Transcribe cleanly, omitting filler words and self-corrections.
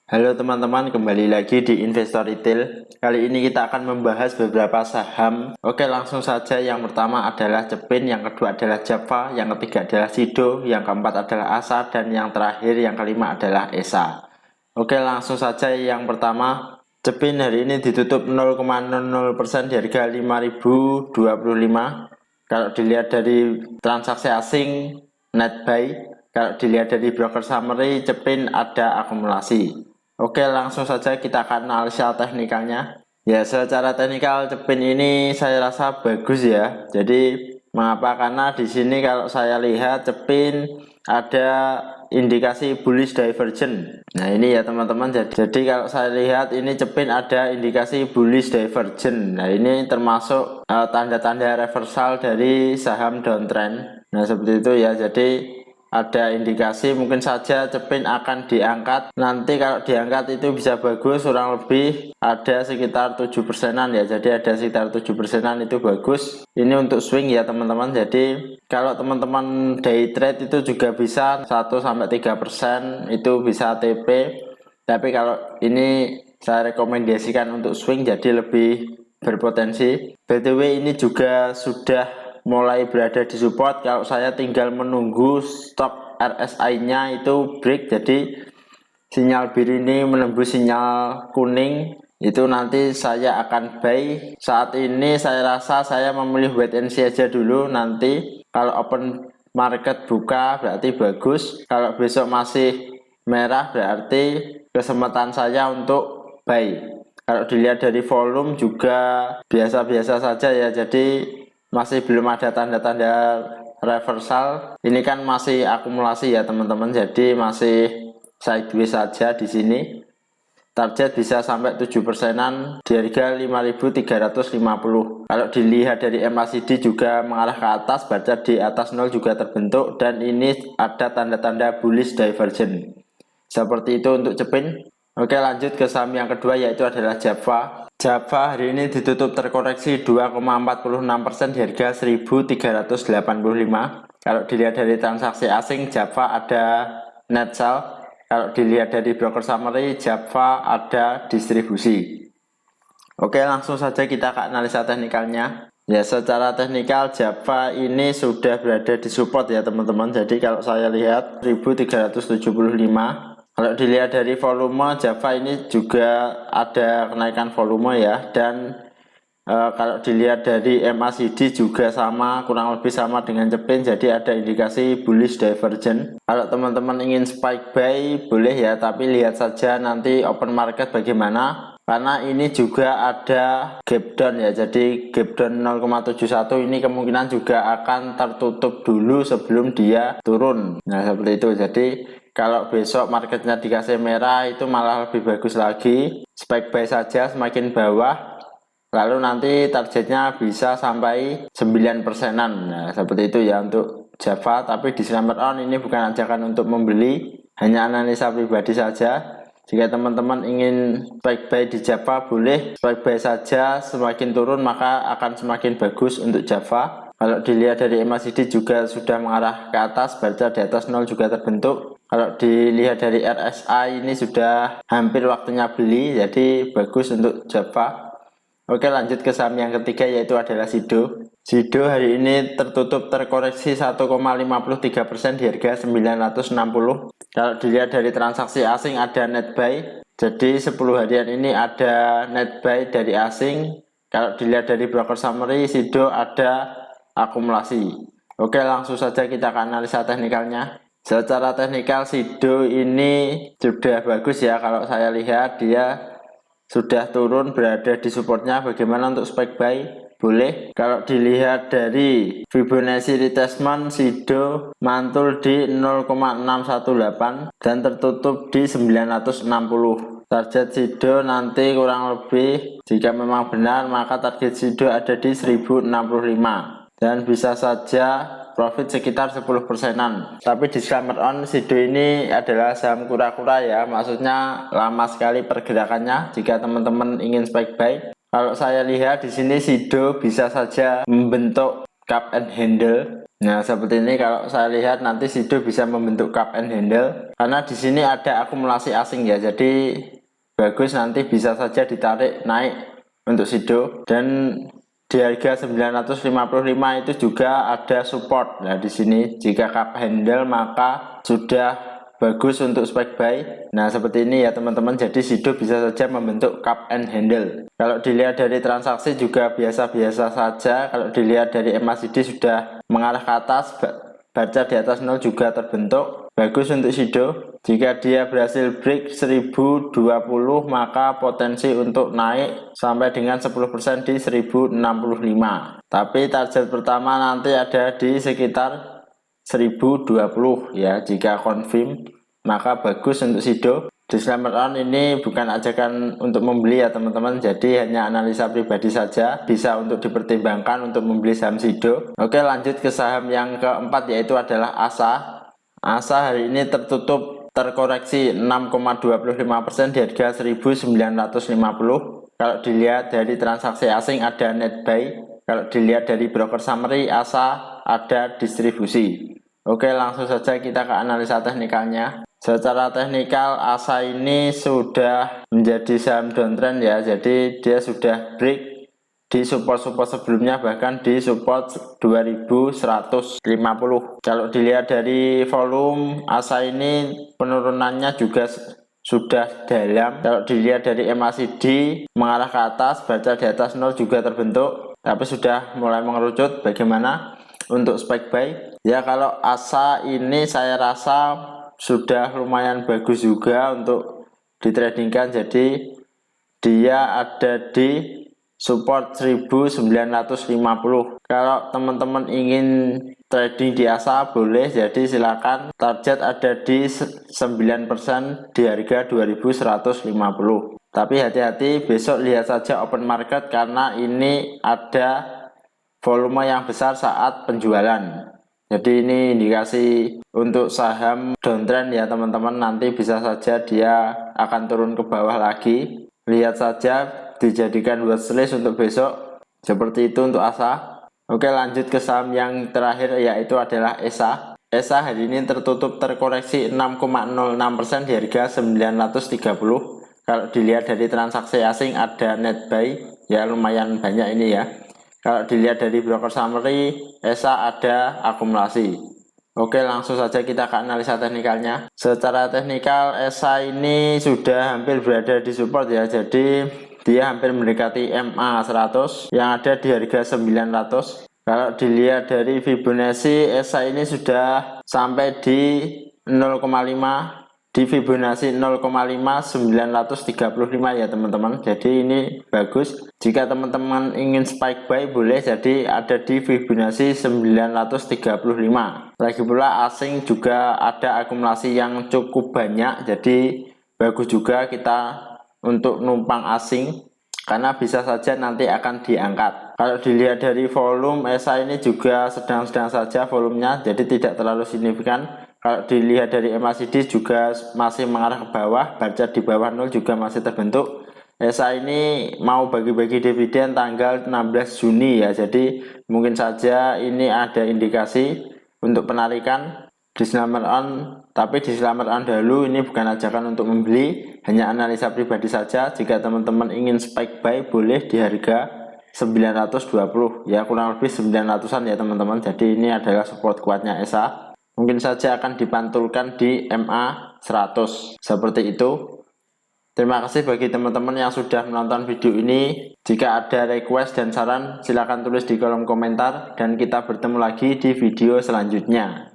Halo teman-teman, kembali lagi di Investor Retail. Kali ini kita akan membahas beberapa saham. Oke, langsung saja. Yang pertama adalah Cepin, yang kedua adalah Java, yang ketiga adalah Sido, yang keempat adalah ASA, dan yang terakhir, yang kelima adalah ESA. Oke, langsung saja. Yang pertama, Cepin hari ini ditutup 0,00% di harga 5.025. Kalau dilihat dari transaksi asing, net buy. Kalau dilihat dari broker summary, Cepin ada akumulasi. Oke, langsung saja kita akan analisa teknikalnya. Ya, secara teknikal Cepin ini saya rasa bagus ya. Jadi mengapa? Karena di sini kalau saya lihat Cepin ada indikasi bullish divergence. Nah, ini ya teman-teman. Jadi kalau saya lihat ini Cepin ada indikasi bullish divergence. Nah, ini termasuk tanda-tanda reversal dari saham downtrend. Nah, seperti itu ya. Jadi ada indikasi mungkin saja Cepin akan diangkat. Nanti kalau diangkat itu bisa bagus, kurang lebih ada sekitar 7%-an ya. Jadi ada sekitar 7%-an itu bagus. Ini untuk swing ya teman-teman. Jadi kalau teman-teman day trade itu juga bisa 1-3% itu bisa TP. Tapi kalau ini saya rekomendasikan untuk swing, jadi lebih berpotensi. BTW ini juga sudah mulai berada di support. Kalau saya tinggal menunggu stop RSI-nya itu break, jadi sinyal biru ini menembus sinyal kuning, itu nanti saya akan buy. Saat ini saya rasa saya memilih wait and see aja dulu. Nanti kalau open market buka berarti bagus, kalau besok masih merah berarti kesempatan saya untuk buy. Kalau dilihat dari volume juga biasa-biasa saja ya, jadi masih belum ada tanda-tanda reversal. Ini kan masih akumulasi ya teman-teman, jadi masih sideways saja di sini. Target bisa sampai 7%-an di harga 5.350. Kalau dilihat dari MACD juga mengarah ke atas, baca di atas 0 juga terbentuk, dan ini ada tanda-tanda bullish divergence. Seperti itu untuk Cepin. Oke, lanjut ke saham yang kedua, yaitu adalah Java. Java hari ini ditutup terkoreksi 2,46% di harga 1.385. Kalau dilihat dari transaksi asing, Java ada net sell. Kalau dilihat dari broker summary, Java ada distribusi. Oke, langsung saja kita ke analisa teknikalnya. Ya, secara teknikal Java ini sudah berada di support ya teman-teman. Jadi kalau saya lihat 1.375. Kalau dilihat dari volume, Java ini juga ada kenaikan volume ya. Dan kalau dilihat dari MACD juga sama, kurang lebih sama dengan Cepin. Jadi ada indikasi bullish divergence. Kalau teman-teman ingin spike buy boleh ya, tapi lihat saja nanti open market bagaimana. Karena ini juga ada gap down ya. Jadi gap down 0,71 ini kemungkinan juga akan tertutup dulu sebelum dia turun. Nah, seperti itu. Jadi kalau besok marketnya dikasih merah itu malah lebih bagus lagi. Spike buy saja semakin bawah. Lalu nanti targetnya bisa sampai 9%-an. Nah, seperti itu ya untuk Java. Tapi disclaimer on, ini bukan ajakan untuk membeli, hanya analisa pribadi saja. Jika teman-teman ingin spike buy di Java boleh spike buy saja, semakin turun maka akan semakin bagus untuk Java. Kalau dilihat dari MACD juga sudah mengarah ke atas, baca di atas 0 juga terbentuk. Kalau dilihat dari RSI ini sudah hampir waktunya beli, jadi bagus untuk Java. Oke, lanjut ke saham yang ketiga, yaitu adalah Sido. Sido hari ini tertutup terkoreksi 1,53% di harga 960. Kalau dilihat dari transaksi asing ada net buy. Jadi 10 harian ini ada net buy dari asing. Kalau dilihat dari broker summary, Sido ada akumulasi. Oke, langsung saja kita akan analisa teknikalnya. Secara teknikal Sido ini sudah bagus ya. Kalau saya lihat dia sudah turun berada di supportnya. Bagaimana untuk spike buy? Boleh. Kalau dilihat dari Fibonacci retracement, Sido mantul di 0,618 dan tertutup di 960. Target Sido nanti kurang lebih, jika memang benar, maka target Sido ada di 1065 dan bisa saja profit sekitar 10%-an. Tapi disclaimer on, Sido ini adalah saham kura-kura ya, maksudnya lama sekali pergerakannya. Jika teman-teman ingin spike buy, kalau saya lihat di sini Sido bisa saja membentuk cup and handle. Nah, seperti ini kalau saya lihat nanti Sido bisa membentuk cup and handle karena di sini ada akumulasi asing ya. Jadi bagus, nanti bisa saja ditarik naik untuk Sido, dan di harga 955 itu juga ada support. Nah, di sini jika cup handle maka sudah bagus untuk spike buy. Nah, seperti ini ya teman-teman. Jadi Sido bisa saja membentuk cup and handle. Kalau dilihat dari transaksi juga biasa-biasa saja. Kalau dilihat dari MACD sudah mengarah ke atas, baca di atas 0 juga terbentuk. Bagus untuk Sido. Jika dia berhasil break 1020 maka potensi untuk naik sampai dengan 10% di 1065. Tapi target pertama nanti ada di sekitar 1020 ya. Jika confirm maka bagus untuk Sido. Disclaimer on, ini bukan ajakan untuk membeli ya teman-teman, jadi hanya analisa pribadi saja, bisa untuk dipertimbangkan untuk membeli saham Sido. Oke, lanjut ke saham yang keempat, yaitu adalah ASA. ASA hari ini terkoreksi 6,25% di harga 1950. Kalau dilihat dari transaksi asing ada net buy, kalau dilihat dari broker summary ASA ada distribusi. Oke, langsung saja kita ke analisa teknikalnya. Secara teknikal ASA ini sudah menjadi saham downtrend ya, jadi dia sudah break di support-support sebelumnya, bahkan di support 2150. Kalau dilihat dari volume ASA ini penurunannya juga sudah dalam. Kalau dilihat dari MACD mengarah ke atas, baca di atas 0 juga terbentuk, tapi sudah mulai mengerucut. Bagaimana untuk spike buy? Ya, kalau ASA ini saya rasa sudah lumayan bagus juga untuk ditradingkan. Jadi dia ada di support 1950. Kalau teman-teman ingin trading di ASA boleh, jadi silakan. Target ada di 9% di harga 2150. Tapi hati-hati, besok lihat saja open market karena ini ada volume yang besar saat penjualan. Jadi ini indikasi untuk saham downtrend ya teman-teman. Nanti bisa saja dia akan turun ke bawah lagi. Lihat saja, dijadikan watchlist untuk besok. Seperti itu untuk ASA. Oke, lanjut ke saham yang terakhir, yaitu adalah ESA. ESA hari ini terkoreksi 6,06% di harga 930. Kalau dilihat dari transaksi asing ada net buy ya, lumayan banyak ini ya. Kalau dilihat dari broker summary, ESA ada akumulasi. Oke, langsung saja kita ke analisa teknikalnya. Secara teknikal ESA ini sudah hampir berada di support ya. Jadi dia hampir mendekati MA 100 yang ada di harga 900. Kalau dilihat dari Fibonacci, ESA ini sudah sampai di 0,5, di Fibonacci 0,5935 ya teman-teman. Jadi ini bagus. Jika teman-teman ingin spike buy boleh, jadi ada di Fibonacci 935. Lagi pula asing juga ada akumulasi yang cukup banyak, jadi bagus juga kita untuk numpang asing karena bisa saja nanti akan diangkat. Kalau dilihat dari volume, ESA ini juga sedang-sedang saja volumenya, jadi tidak terlalu signifikan. Kalau dilihat dari MACD juga masih mengarah ke bawah, baca di bawah 0 juga masih terbentuk. ESA ini mau bagi-bagi dividen tanggal 16 Juni ya, jadi mungkin saja ini ada indikasi untuk penarikan. Disclaimer on, tapi disclaimer on dahulu, ini bukan ajakan untuk membeli, hanya analisa pribadi saja. Jika teman-teman ingin spike buy boleh di harga 920 ya, kurang lebih 900an ya teman-teman. Jadi ini adalah support kuatnya ESA. Mungkin saja akan dipantulkan di MA 100 seperti itu. Terima kasih bagi teman-teman yang sudah menonton video ini. Jika ada request dan saran silahkan tulis di kolom komentar, dan kita bertemu lagi di video selanjutnya.